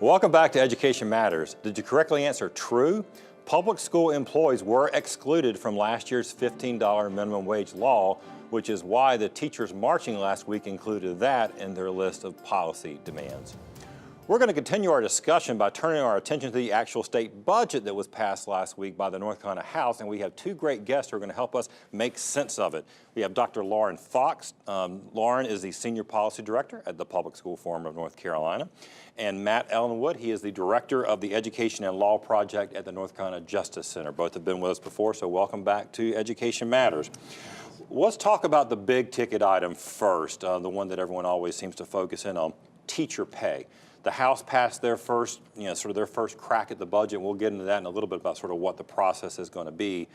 Welcome back to Education Matters. Did you correctly answer true? Public school employees were excluded from last year's $15 minimum wage law, which is why the teachers marching last week included that in their list of policy demands. We're going to continue our discussion by turning our attention to the actual state budget that was passed last week by the North Carolina House, and we have two great guests who are going to help us make sense of it. We have Dr. Lauren Fox. Lauren is the Senior Policy Director at the Public School Forum of North Carolina. And Matt Ellinwood, he is the Director of the Education and Law Project at the North Carolina Justice Center. Both have been with us before, so welcome back to Education Matters. Let's talk about the big ticket item first, the one that everyone always seems to focus in on, teacher pay. The House passed their first, their first crack at the budget. We'll get into that in a little bit about sort of what the process is going to be.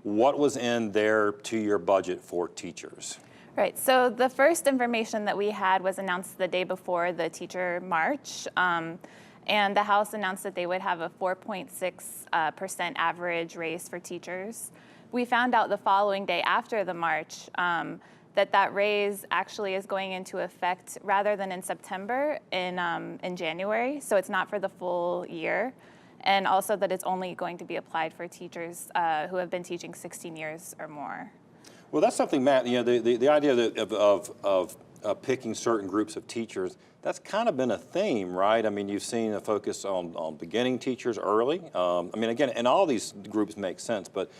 What was in their two-year budget for teachers? Right, so the first information that we had was announced the day before the teacher march, and the House announced that they would have a 4.6% average raise for teachers. We found out the following day after the march that raise actually is going into effect rather than in September, in January, so it's not for the full year, and also that it's only going to be applied for teachers who have been teaching 16 years or more. Well, that's something, Matt, the idea of picking certain groups of teachers, that's kind of been a theme, right? I mean, you've seen a focus on beginning teachers early. I mean, again, and all these groups make sense, but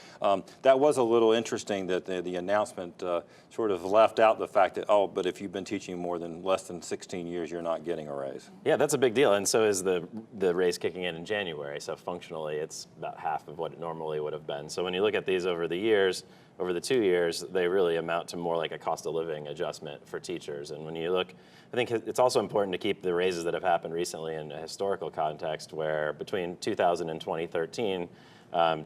that was a little interesting that the announcement sort of left out the fact that, oh, but if you've been teaching less than 16 years, you're not getting a raise. Yeah, that's a big deal, and so is the raise kicking in January, so functionally it's about half of what it normally would have been. So when you look at these over the years, over the 2 years, they really amount to more like a cost of living adjustment for teachers. And when you look, I think it's also important to keep the raises that have happened recently in a historical context where between 2000 and 2013,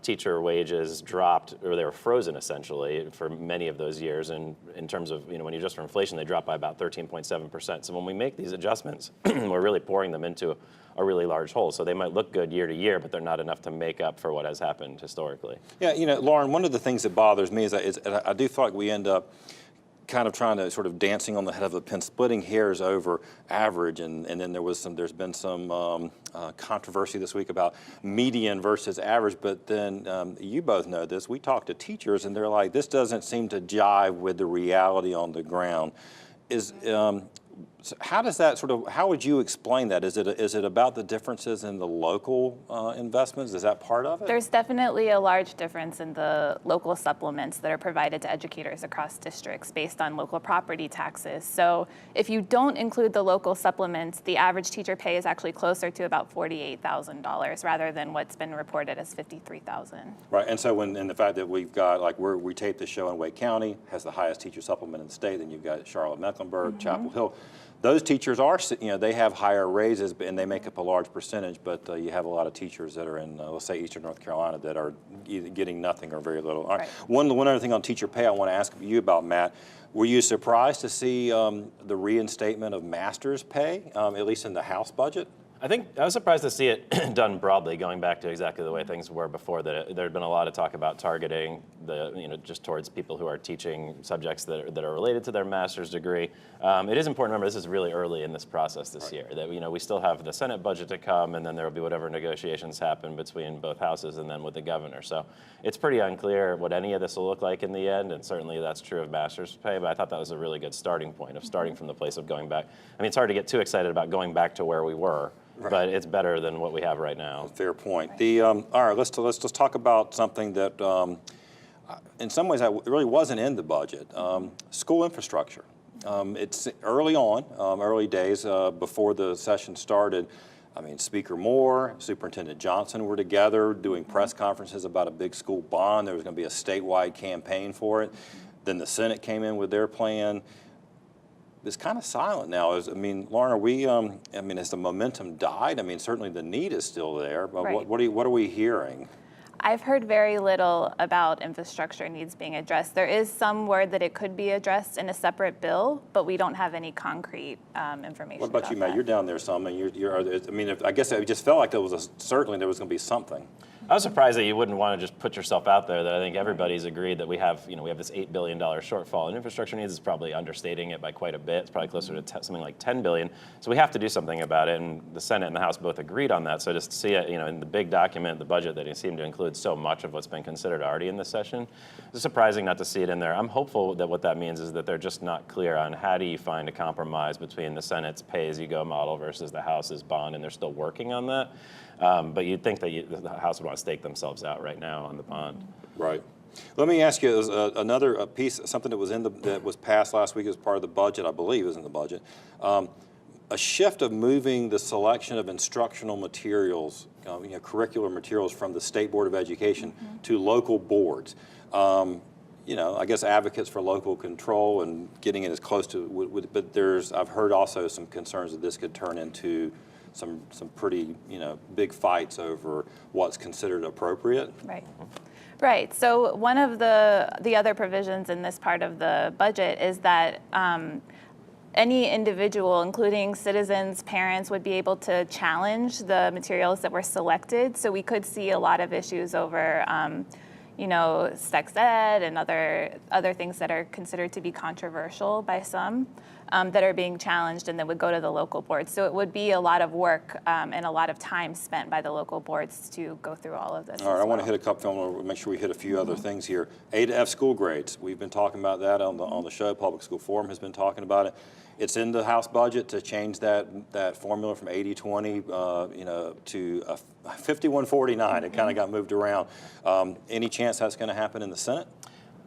teacher wages dropped, or they were frozen essentially for many of those years. And in terms of, when you adjust for inflation, they dropped by about 13.7%. So when we make these adjustments, we're really pouring them into a really large hole. So they might look good year to year, but they're not enough to make up for what has happened historically. Yeah, Lauren, one of the things that bothers me is I do feel like we end up kind of trying to sort of dancing on the head of a pin, splitting hairs over average, and then there's been some controversy this week about median versus average, but then you both know this, we talk to teachers and they're like, this doesn't seem to jive with the reality on the ground. So how does that how would you explain that? Is it about the differences in the local investments? Is that part of it? There's definitely a large difference in the local supplements that are provided to educators across districts based on local property taxes. So if you don't include the local supplements, the average teacher pay is actually closer to about $48,000 rather than what's been reported as $53,000. Right, and so and the fact that we've got, we taped the show in Wake County, has the highest teacher supplement in the state, then you've got Charlotte-Mecklenburg, Chapel Hill. Those teachers are, they have higher raises and they make up a large percentage, but you have a lot of teachers that are in, let's say, Eastern North Carolina that are either getting nothing or very little. All right. One other thing on teacher pay I want to ask you about, Matt. Were you surprised to see the reinstatement of master's pay, at least in the House budget? I was surprised to see it done broadly, going back to exactly the way things were before. That there had been a lot of talk about targeting just towards people who are teaching subjects that are related to their master's degree. It is important to remember this is really early in this process this year. That we still have the Senate budget to come, and then there will be whatever negotiations happen between both houses and then with the governor. So it's pretty unclear what any of this will look like in the end, and certainly that's true of master's pay. But I thought that was a really good starting point of starting from the place of going back. I mean, it's hard to get too excited about going back to where we were. Right. But it's better than what we have right now. Fair point. All right, let's talk about something that, in some ways, really wasn't in the budget. School infrastructure. It's early on, early days before the session started. I mean, Speaker Moore, Superintendent Johnson were together doing press conferences about a big school bond. There was going to be a statewide campaign for it. Then the Senate came in with their plan. It's kind of silent now. Lauren, are we, has the momentum died? I mean, certainly the need is still there, but right. What are we hearing? I've heard very little about infrastructure needs being addressed. There is some word that it could be addressed in a separate bill, but we don't have any concrete information. What about you, Matt? You're down there some, and I guess it just felt like certainly there was going to be something. I was surprised that you wouldn't want to just put yourself out there. That I think everybody's agreed that we have this $8 billion shortfall in infrastructure needs. Is probably understating it by quite a bit. It's probably closer to something like $10 billion. So we have to do something about it, and the Senate and the House both agreed on that. So just to see it, in the big document, the budget, that it seemed to include so much of what's been considered already in this session, it's surprising not to see it in there. I'm hopeful that what that means is that they're just not clear on how do you find a compromise between the Senate's pay-as-you-go model versus the House's bond, and they're still working on that. But you'd think that the House would want to stake themselves out right now on the bond. Right. Let me ask you another piece, something that was passed last week as part of the budget, I believe is in the budget. A shift of moving the selection of instructional materials, curricular materials from the State Board of Education to local boards. I guess advocates for local control and getting it as close to, but I've heard also some concerns that this could turn into some pretty, big fights over what's considered appropriate. Right. Right. So one of the other provisions in this part of the budget is that any individual, including citizens, parents, would be able to challenge the materials that were selected. So we could see a lot of issues over sex ed and other things that are considered to be controversial by some that are being challenged and then would go to the local boards. So it would be a lot of work and a lot of time spent by the local boards to go through all of this. All right, I want to hit a couple. I want to make sure we hit a few other things here. A to F school grades. We've been talking about that on the show. Public School Forum has been talking about it. It's in the House budget to change that formula from 80-20, to 51-49. It kind of got moved around. Any chance that's going to happen in the Senate?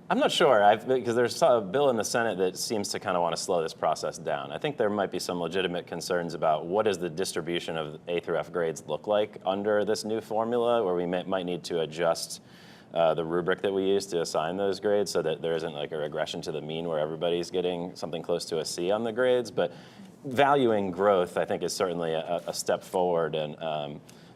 I'm not sure, because there's a bill in the Senate that seems to kind of want to slow this process down. I think there might be some legitimate concerns about what does the distribution of A through F grades look like under this new formula, where we might need to adjust the rubric that we use to assign those grades so that there isn't like a regression to the mean where everybody's getting something close to a C on the grades. But valuing growth, I think, is certainly a step forward, and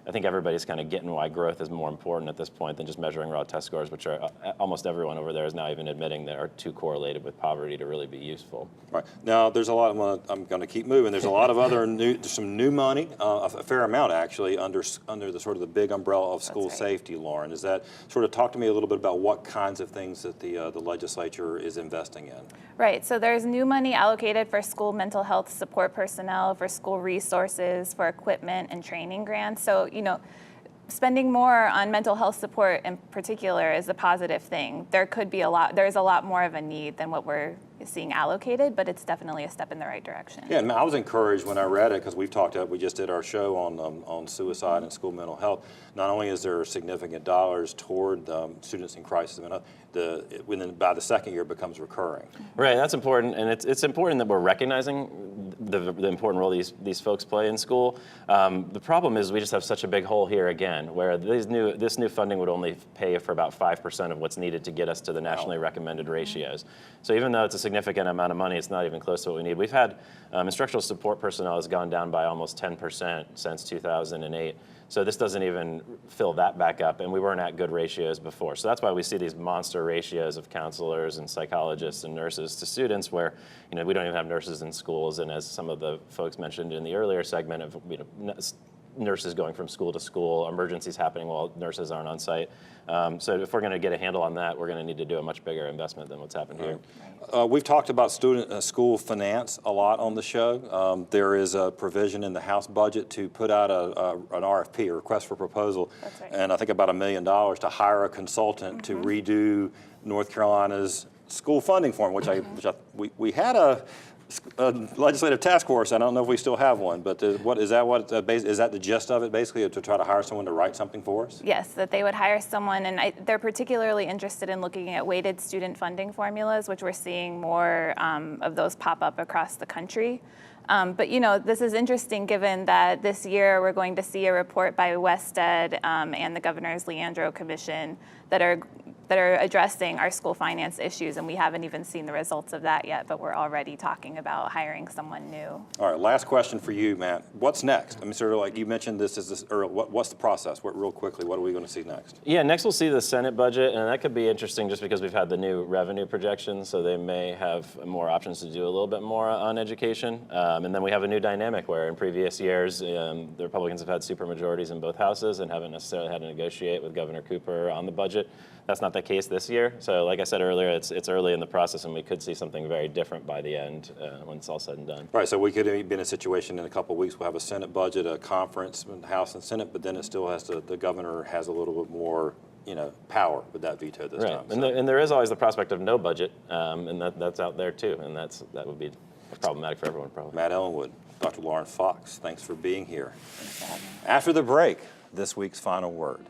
I think everybody's kind of getting why growth is more important at this point than just measuring raw test scores, which are almost everyone over there is now even admitting that are too correlated with poverty to really be useful. Right. Now, there's a lot of, I'm going to keep moving, there's a lot of other some new money, a fair amount actually, under the sort of the big umbrella of school safety, Lauren. Is that, sort of talk to me a little bit about what kinds of things that the legislature is investing in? Right, so there's new money allocated for school mental health support personnel, for school resources, for equipment and training grants. So, spending more on mental health support in particular is a positive thing. There's a lot more of a need than what we're seeing allocated, but it's definitely a step in the right direction. Yeah, and I was encouraged when I read it, because we just did our show on suicide and school mental health. Not only is there significant dollars toward students in crisis, by the second year it becomes recurring. Right, that's important, and it's important that we're recognizing the important role these folks play in school. The problem is we just have such a big hole here again, where this new funding would only pay for about 5% of what's needed to get us to the nationally recommended ratios. So even though it's a significant amount of money, it's not even close to what we need. We've had instructional support personnel has gone down by almost 10% since 2008. So this doesn't even fill that back up, and we weren't at good ratios before. So that's why we see these monster ratios of counselors and psychologists and nurses to students, where we don't even have nurses in schools, and as some of the folks mentioned in the earlier segment of nurses going from school to school, emergencies happening while nurses aren't on site. So if we're going to get a handle on that, we're going to need to do a much bigger investment than what's happened here. We've talked about school finance a lot on the show. There is a provision in the House budget to put out an RFP, a request for proposal, and I think about $1 million to hire a consultant to redo North Carolina's school funding form, which we had a legislative task force. I don't know if we still have one, but is that the gist of it, basically, to try to hire someone to write something for us? Yes, that they would hire someone, and they're particularly interested in looking at weighted student funding formulas, which we're seeing more of those pop up across the country. But this is interesting given that this year we're going to see a report by WestEd and the Governor's Leandro Commission that are that are addressing our school finance issues, and we haven't even seen the results of that yet, but we're already talking about hiring someone new. All right, last question for you, Matt. What's next? I mean, sort of like you mentioned what's the process? Real quickly, what are we going to see next? Yeah, next we'll see the Senate budget, and that could be interesting just because we've had the new revenue projections, so they may have more options to do a little bit more on education. And then we have a new dynamic where in previous years, the Republicans have had supermajorities in both houses and haven't necessarily had to negotiate with Governor Cooper on the budget. That's not the case this year. So like I said earlier, it's early in the process, and we could see something very different by the end when it's all said and done. Right, so we could be in a situation in a couple of weeks, we'll have a Senate budget, a conference, House and Senate, but then it still has to, the governor has a little bit more power with that veto this time. And, and there is always the prospect of no budget, and that's out there too, and that would be problematic for everyone probably. Matt Ellinwood, Dr. Lauren Fox, thanks for being here. After the break, this week's final word.